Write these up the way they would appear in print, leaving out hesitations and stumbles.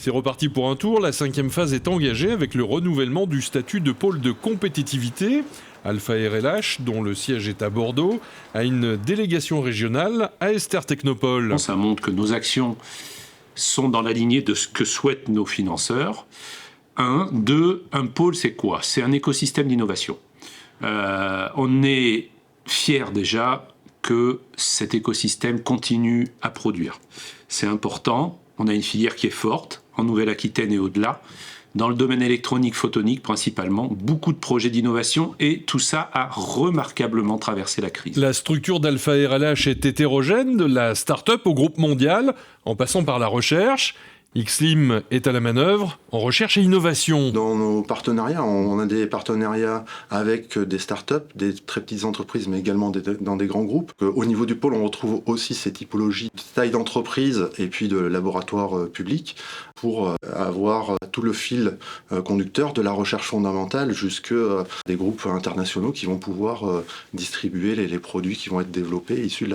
C'est reparti pour un tour, la 5e phase est engagée avec le renouvellement du statut de pôle de compétitivité. Alpha RLH, dont le siège est à Bordeaux, a une délégation régionale à Esther Technopole. Ça montre que nos actions sont dans la lignée de ce que souhaitent nos financeurs. Un pôle, c'est quoi ? C'est un écosystème d'innovation. On est fiers déjà que cet écosystème continue à produire. C'est important, on a une filière qui est forte, en Nouvelle-Aquitaine et au-delà, dans le domaine électronique, photonique principalement, beaucoup de projets d'innovation et tout ça a remarquablement traversé la crise. La structure d'Alpha RLH est hétérogène, de la start-up au groupe mondial, en passant par la recherche. Xlim est à la manœuvre en recherche et innovation. Dans nos partenariats, on a des partenariats avec des startups, des très petites entreprises, mais également dans des grands groupes. Au niveau du pôle, on retrouve aussi ces typologies de taille d'entreprise et puis de laboratoires publics pour avoir tout le fil conducteur de la recherche fondamentale jusque des groupes internationaux qui vont pouvoir distribuer les produits qui vont être développés, issus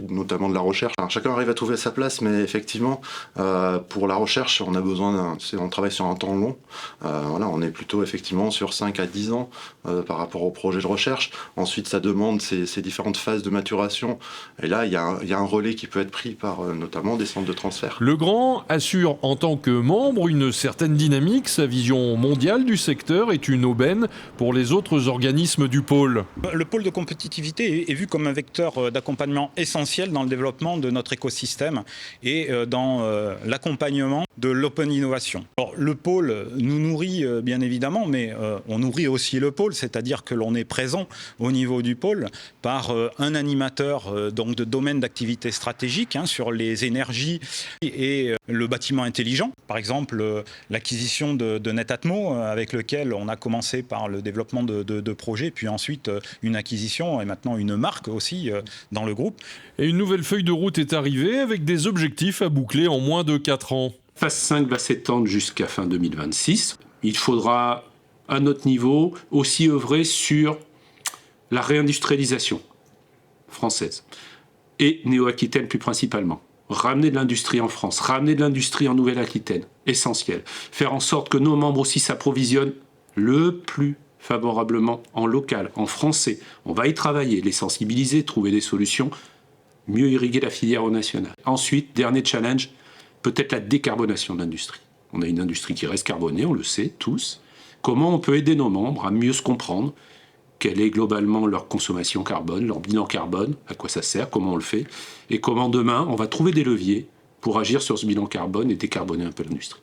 notamment de la recherche. Alors, chacun arrive à trouver sa place, mais effectivement, pour la recherche, on a besoin on travaille sur un temps long. On est plutôt effectivement sur 5 à 10 ans par rapport au projet de recherche. Ensuite, ça demande ces différentes phases de maturation. Et là, il y a un relais qui peut être pris par notamment des centres de transfert. Le Grand assure en tant que membre une certaine dynamique. Sa vision mondiale du secteur est une aubaine pour les autres organismes du pôle. Le pôle de compétitivité est vu comme un vecteur d'accompagnement essentiel dans le développement de notre écosystème et dans l'accompagnement de l'open innovation. Alors, le pôle nous nourrit bien évidemment, mais on nourrit aussi le pôle, c'est-à-dire que l'on est présent au niveau du pôle par un animateur donc de domaine d'activité stratégique sur les énergies et le bâtiment intelligent. Par exemple, l'acquisition de Netatmo, avec lequel on a commencé par le développement de projets, puis ensuite une acquisition et maintenant une marque aussi dans le groupe. Et une nouvelle feuille de route est arrivée avec des objectifs à boucler en moins de 4 ans. Phase 5 va s'étendre jusqu'à fin 2026. Il faudra, à notre niveau, aussi œuvrer sur la réindustrialisation française et néo-aquitaine plus principalement. Ramener de l'industrie en France, ramener de l'industrie en Nouvelle-Aquitaine, essentiel. Faire en sorte que nos membres aussi s'approvisionnent le plus favorablement en local, en français. On va y travailler, les sensibiliser, trouver des solutions, mieux irriguer la filière au national. Ensuite, dernier challenge, peut-être la décarbonation de l'industrie. On a une industrie qui reste carbonée, on le sait tous. Comment on peut aider nos membres à mieux se comprendre quelle est globalement leur consommation carbone, leur bilan carbone, à quoi ça sert, comment on le fait, et comment demain on va trouver des leviers pour agir sur ce bilan carbone et décarboner un peu l'industrie.